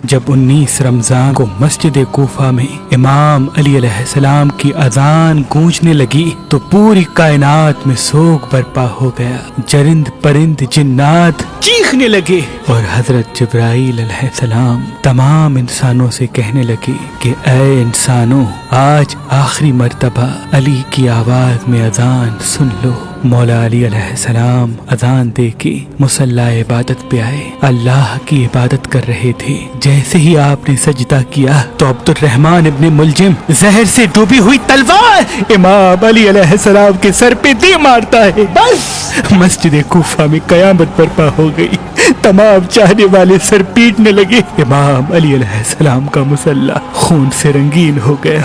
جب 19 رمضان کو مسجد کوفہ میں امام علی علیہ السلام کی اذان گونجنے لگی تو پوری کائنات میں سوگ برپا ہو گیا. چرند پرند جنات چیخنے لگے اور حضرت جبرائیل علیہ السلام تمام انسانوں سے کہنے لگے کہ اے انسانوں، آج آخری مرتبہ علی کی آواز میں اذان سن لو. مولا علی علیہ السلام اذان دے کے مصلی عبادت پہ آئے. اللہ کی عبادت کر رہے تھے. جیسے ہی آپ نے سجدہ کیا تو عبد الرحمن ابن ملجم زہر سے ڈوبی ہوئی تلوار امام علی علیہ السلام کے سر پہ دے مارتا ہے. بس مسجد کوفہ میں قیامت برپا ہو گئی. تمام چاہنے والے سر پیٹنے لگے. امام علی علیہ السلام کا مصلی خون سے رنگین ہو گیا.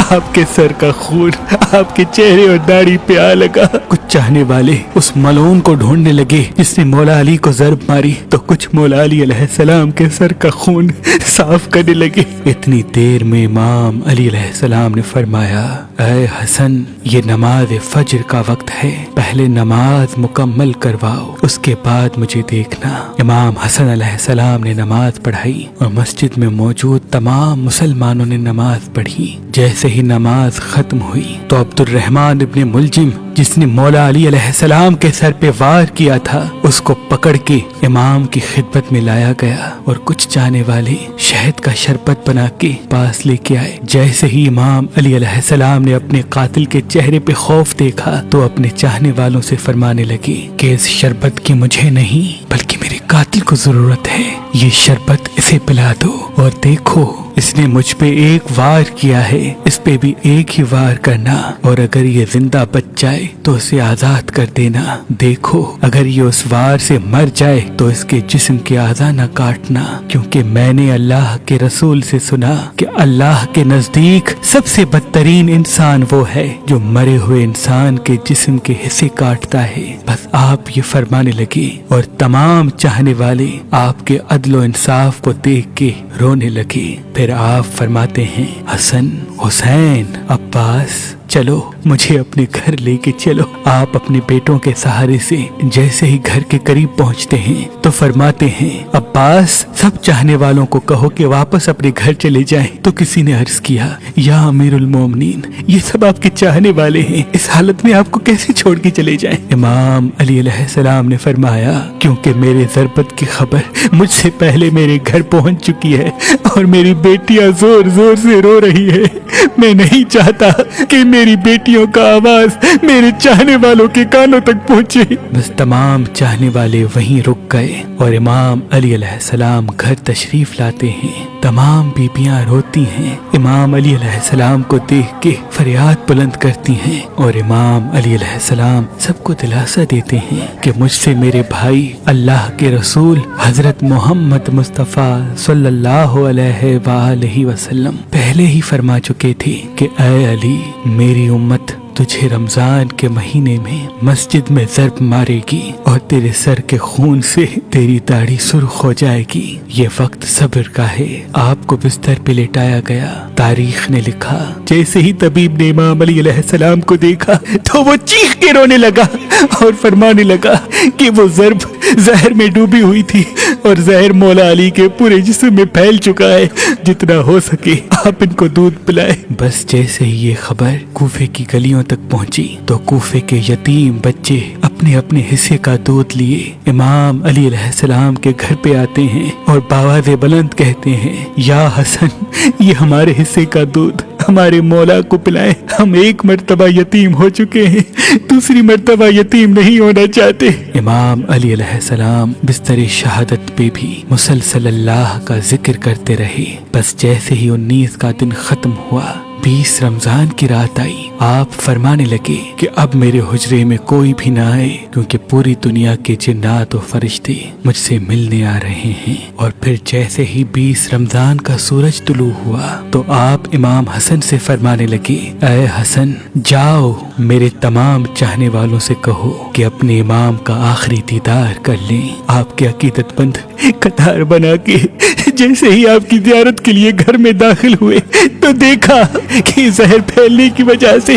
آپ کے سر کا خون آپ کے چہرے اور داڑھی پہ آ لگا. کچھ چاہنے والے اس ملعون کو ڈھونڈنے لگے جس نے مولا علی کو ضرب ماری تو کچھ مولا علی علیہ السلام کے سر کا خون صاف کرنے لگے. اتنی دیر میں امام علی علیہ السلام نے فرمایا، اے حسن، یہ نماز فجر کا وقت ہے، پہلے نماز مکمل کرواؤ، اس کے بعد مجھے دیکھنا. امام حسن علیہ السلام نے نماز پڑھائی اور مسجد میں موجود تمام مسلمانوں نے نماز پڑھی. جیسے ہی نماز ختم ہوئی تو عبد الرحمن ابن ملجم جس نے مولا علی علیہ السلام کے سر پہ وار کیا تھا اس کو پکڑ کے امام کی خدمت میں لایا گیا اور کچھ چاہنے والے شہد کا شربت بنا کے پاس لے کے آئے. جیسے ہی امام علی علیہ السلام نے اپنے قاتل کے چہرے پہ خوف دیکھا تو اپنے چاہنے والوں سے فرمانے لگے کہ اس شربت کی مجھے نہیں بلکہ میرے قاتل کو ضرورت ہے. یہ شربت اسے پلا دو اور دیکھو اس نے مجھ پہ ایک وار کیا ہے، اس پہ بھی ایک ہی وار کرنا اور اگر یہ زندہ بچ جائے تو اسے آزاد کر دینا. دیکھو اگر یہ اس وار سے مر جائے تو اس کے جسم کے اعضاء نہ کاٹنا، کیونکہ میں نے اللہ کے رسول سے سنا کہ اللہ کے نزدیک سب سے بدترین انسان وہ ہے جو مرے ہوئے انسان کے جسم کے حصے کاٹتا ہے. بس آپ یہ فرمانے لگے اور تمام چاہنے والے آپ کے عدل و انصاف کو دیکھ کے رونے لگے. پھر آپ فرماتے ہیں، حسن، حسین، عباس، چلو مجھے اپنے گھر لے کے چلو. آپ اپنے بیٹوں کے سہارے سے جیسے ہی گھر کے قریب پہنچتے ہیں تو فرماتے ہیں، عباس، سب چاہنے والوں کو کہو کہ واپس اپنے گھر چلے جائیں. تو کسی نے عرض کیا، یا امیر المومنین، یہ سب آپ کے چاہنے والے ہیں، اس حالت میں آپ کو کیسے چھوڑ کے چلے جائیں؟ امام علی علیہ السلام نے فرمایا، کیونکہ میرے ضربت کی خبر مجھ سے پہلے میرے گھر پہنچ چکی ہے اور میری بیٹیاں زور زور سے رو رہی ہے. میں نہیں چاہتا کہ میری بیٹیوں کا آواز میرے چاہنے والوں کے کانوں تک پہنچے. بس تمام چاہنے والے وہیں رک گئے اور امام علی علیہ السلام گھر تشریف لاتے ہیں. تمام بیبیاں روتی ہیں، امام علی علیہ السلام کو دیکھ کے فریاد بلند کرتی ہیں اور امام علی علیہ السلام سب کو دلاسا دیتے ہیں کہ مجھ سے میرے بھائی اللہ کے رسول حضرت محمد مصطفیٰ صلی اللہ علیہ وآلہ وسلم پہلے ہی فرما چکے تھے کہ اے علی، میری امت تجھے رمضان کے مہینے میں مسجد میں ضرب مارے گی اور تیرے سر کے خون سے تیری داڑھی سرخ ہو جائے گی. یہ وقت صبر کا ہے. آپ کو بستر پہ لٹایا گیا. تاریخ نے لکھا، جیسے ہی طبیب نے امام علی علیہ السلام کو دیکھا تو وہ چیخ کے رونے لگا اور فرمانے لگا کہ وہ ضرب زہر میں ڈوبی ہوئی تھی اور زہر مولا علی کے پورے جسم میں پھیل چکا ہے. جتنا ہو سکے آپ ان کو دودھ پلائے. بس جیسے ہی یہ خبر کوفے کی گلیوں تک پہنچی تو کوفے کے یتیم بچے اپنے اپنے حصے کا دودھ لیے امام علی علیہ السلام کے گھر پہ آتے ہیں اور بآواز بلند کہتے ہیں، یا حسن، یہ ہمارے حصے کا دودھ ہمارے مولا کو پلائیں. ہم ایک مرتبہ یتیم ہو چکے ہیں، دوسری مرتبہ یتیم نہیں ہونا چاہتے. امام علی علیہ السلام بستر شہادت پہ بھی مسلسل اللہ کا ذکر کرتے رہے. بس جیسے ہی 19 کا دن ختم ہوا، 20 رمضان کی رات آئی، آپ فرمانے لگے کہ اب میرے حجرے میں کوئی بھی نہ آئے کیونکہ پوری دنیا کے جنات و فرشتے مجھ سے ملنے آ رہے ہیں. اور پھر جیسے ہی 20 رمضان کا سورج طلوع ہوا تو آپ امام حسن سے فرمانے لگے، اے حسن، جاؤ میرے تمام چاہنے والوں سے کہو کہ اپنے امام کا آخری دیدار کر لیں. آپ کے عقیدت مند قطار بنا کے جیسے ہی آپ کی زیارت کے لیے گھر میں داخل ہوئے تو دیکھا کہ زہر پھیلنے کی وجہ سے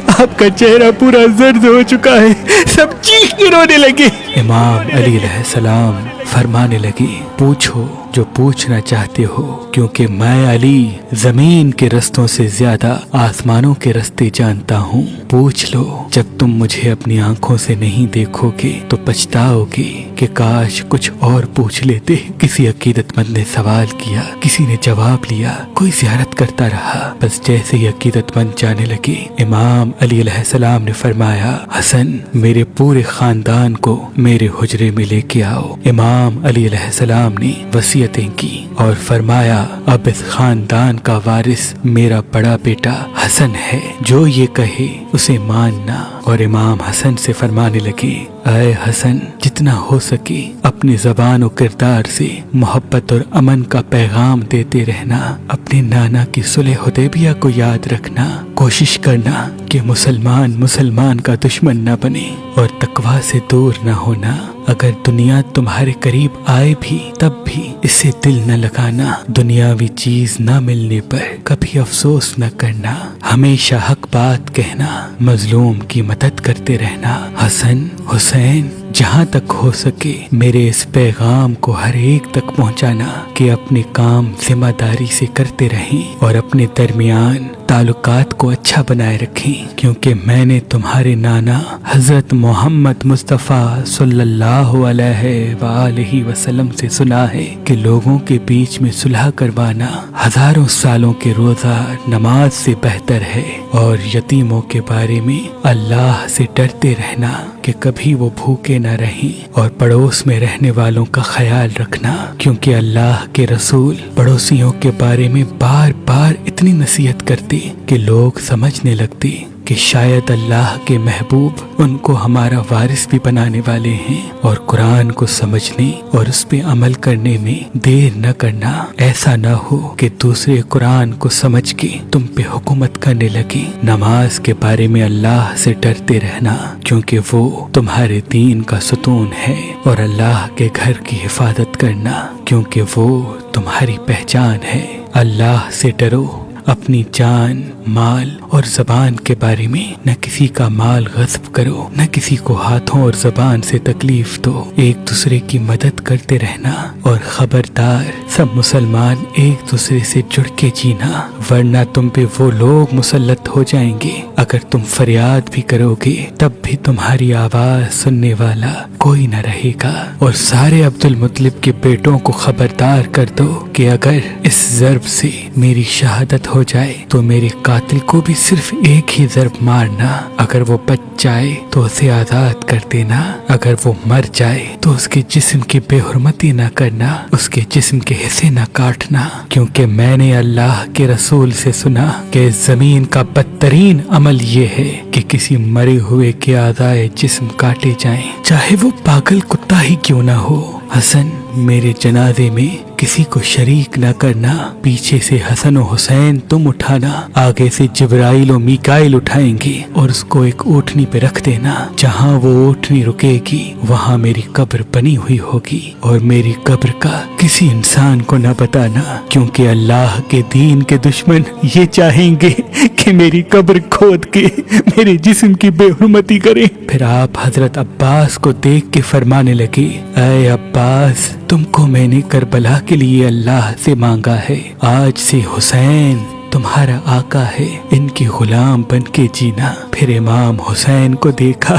آپ کا چہرہ پورا زرد ہو چکا ہے. سب چیخ کے رونے لگے. امام علی علیہ السلام فرمانے لگے، پوچھو जो पूछना चाहते हो, क्योंकि मैं अली जमीन के रस्तों से ज्यादा आसमानों के रास्ते जानता हूँ। पूछ लो, जब तुम मुझे अपनी आंखों से नहीं देखोगे तो पछताओगे कि काश कुछ और पूछ लेते। किसी अकीदतमंद ने सवाल किया, किसी ने जवाब लिया, कोई ज़ियारत करता रहा। बस जैसे ही अकीदतमंद जाने लगे, इमाम अली अलैहिस्सलाम ने फरमाया, हसन मेरे पूरे खानदान को मेरे हुजरे में लेके आओ। इमाम अली अलैहिस्सलाम ने वसीयतें की और फरमाया, अब इस खानदान का वारिस मेरा बड़ा बेटा हसन है, जो ये कहे उसे मानना। और इमाम हसन से फरमाने लगे, ऐ हसन, जितना हो सके अपनी ज़बान और किरदार से मोहब्बत और अमन का पैगाम देते रहना। अपने नाना की सुलह हुदैबिया को याद रखना। कोशिश करना कि मुसलमान का दुश्मन न बने और तकवा से दूर न होना। अगर दुनिया तुम्हारे करीब आए भी तब भी इससे दिल न लगाना। दुनियावी चीज न मिलने पर कभी अफसोस न करना। हमेशा हक बात कहना, मजलूम की मदद करते रहना। हसन, हुसैन, जहाँ तक हो सके मेरे इस पैगाम को हर एक तक पहुँचाना कि अपने काम जिम्मेदारी से करते रहें और अपने दरमियान ताल्लुकात को अच्छा बनाए रखें, क्योंकि मैंने तुम्हारे नाना हजरत मोहम्मद मुस्तफ़ा सल्लल्लाहु अलैहि वसल्लम से सुना है कि लोगों के बीच में सुलह करवाना हजारों सालों के रोजा नमाज से बेहतर है। और यतीमों के बारे में अल्लाह से डरते रहना कि कभी वो भूखे न रहें और पड़ोस में रहने वालों का ख्याल रखना, क्योंकि अल्लाह के रसूल पड़ोसियों के बारे में बार बार इतनी नसीहत करते कि लोग समझने लगते कि शायद अल्लाह के महबूब उनको हमारा वारिस भी बनाने वाले हैं। और कुरान को समझने और उस पे अमल करने में देर न करना। ऐसा न हो कि दूसरे कुरान को समझ के तुम पे हुकूमत करने लगे। नमाज के बारे में अल्लाह से डरते रहना, क्योंकि वो तुम्हारे दीन का सुतून है। और अल्लाह के घर की हिफाजत करना, क्योंकि वो तुम्हारी पहचान है। अल्लाह से डरो। अपनी जान, माल और जबान के बारे में न किसी का माल गस्ब करो, न किसी को हाथों और जबान से तकलीफ दो। एक दूसरे की मदद करते रहना। और खबरदार, सब मुसलमान एक दूसरे से जुड़ के जीना, वरना तुम पे वो लोग मुसल्लत हो जाएंगे। अगर तुम फरियाद भी करोगे तब भी तुम्हारी आवाज सुनने वाला कोई न रहेगा। और सारे अब्दुल मुत्तलिब के बेटों को खबरदार कर दो कि अगर इस ज़र्ब से मेरी शहादत हो जाए तो मेरे कातिल को भी सिर्फ एक ही ज़र्ब मारना। अगर वो बच जाए तो उसे आजाद कर देना। अगर वो मर जाए तो उसके जिस्म की बेहुरमती न करना, उसके जिस्म के हिस्से न काटना। क्योंकि मैंने अल्लाह के रसूल से सुना कि जमीन का बदतरीन अमल ये है कि किसी मरे हुए के आज़ाए जिस्म काटे जाएं, चाहे वो पागल कुत्ता ही क्यों ना हो। हसन, मेरे जनाजे में किसी को शरीक न करना। पीछे से हसन और हुसैन तुम उठाना, आगे से जिब्राइल और मीकाइल उठाएंगे और उसको एक ऊँटनी पे रख देना। जहाँ वो ऊँटनी रुकेगी वहाँ मेरी कब्र बनी हुई होगी। और मेरी कब्र का किसी इंसान को न बताना, क्योंकि अल्लाह के दीन के दुश्मन ये चाहेंगे कि मेरी कब्र खोद के मेरे जिस्म की बेहुरमती करें। फिर आप हजरत अब्बास को देख के फरमाने लगे, ऐ अब्बास, तुमको मैंने करबला के लिए अल्लाह से मांगा है। आज से हुसैन तुम्हारा आका है, इनके गुलाम बन के जीना। फिर इमाम हुसैन को देखा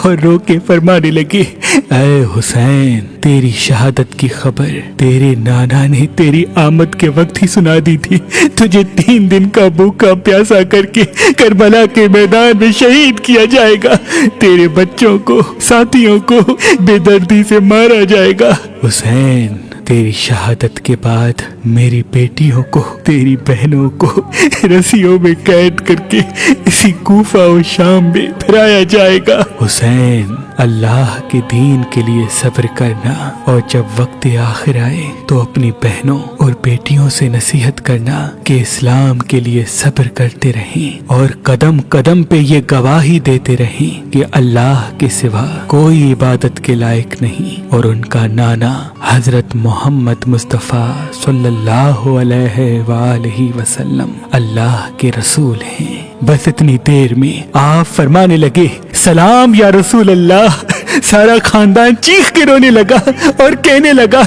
और रो के फरमाने लगे, ऐ हुसैन, तेरी शहादत की खबर तेरे नाना ने तेरी आमद के वक्त ही सुना दी थी। तुझे 3 दिन का भूखा प्यासा करके करबला के मैदान में शहीद किया जाएगा। तेरे बच्चों को, साथियों को बेदर्दी से मारा जाएगा। हुसैन, तेरी शहादत के बाद मेरी बेटियों को, तेरी बहनों को रस्सियों में कैद करके इसी कूफा और शाम में फिराया जाएगा। हुसैन, अल्लाह के दीन के लिए सब्र करना, और जब वक्त आखिर आए तो अपनी बहनों और बेटियों से नसीहत करना कि इस्लाम के लिए सब्र करते रहें और कदम कदम पे ये गवाही देते रहें कि अल्लाह के सिवा कोई इबादत के लायक नहीं और उनका नाना हजरत मोहम्मद मुस्तफ़ा सल्लल्लाहु अलैहि वसल्लम अल्लाह के रसूल हैं। बस इतनी देर में आप फरमाने लगे, सलाम या रसूल अल्लाह, सारा खानदान चीख के रोने लगा और कहने लगा,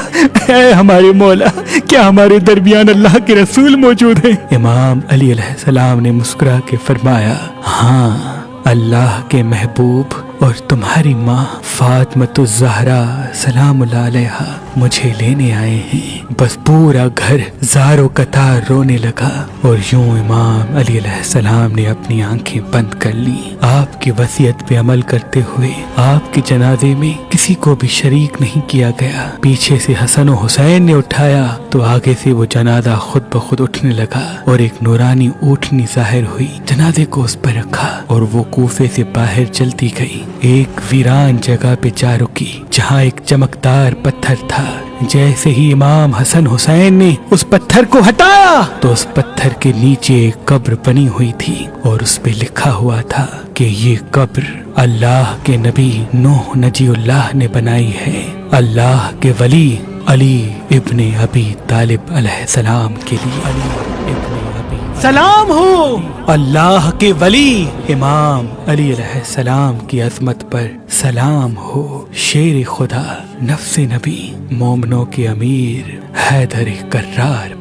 ऐ हमारे मौला, क्या हमारे दरमियान अल्लाह के रसूल मौजूद हैं? इमाम अली अलैहिस्सलाम ने मुस्कुरा के फरमाया, हाँ, अल्लाह के महबूब और तुम्हारी माँ फातिमतुज़ ज़हरा सलामुल्लाह अलैहा मुझे लेने आए हैं। बस पूरा घर ज़ारो कतार रोने लगा और यूं इमाम अली अलैहिस्सलाम ने अपनी आंखें बंद कर ली। आपकी वसीयत पे अमल करते हुए आपके जनाजे में किसी को भी शरीक नहीं किया गया। पीछे से हसन और हुसैन ने उठाया तो आगे से वो जनाजा खुद ब खुद उठने लगा और एक नूरानी ऊँटनी जाहिर हुई। जनाजे को उस पर रखा और वो कूफे से बाहर चलती गई। एक वीरान जगह पे जा रुकी जहाँ एक चमकदार पत्थर था। जैसे ही इमाम हसन हुसैन ने उस पत्थर को हटाया तो उस पत्थर के नीचे एक कब्र बनी हुई थी और उस पे लिखा हुआ था कि ये कब्र अल्लाह के नबी नूह नजीउल्लाह ने बनाई है, अल्लाह के वली अली इब्ने अबी तालिब अलैहिस्सलाम के लिए। अली इब्ने अबी सलाम हो अल्लाह के वली इमाम अली अलैहिस्सलाम की अजमत पर सलाम हो। शेर खुदा नफ्से नबी मोमनों के अमीर हैदर कर्रार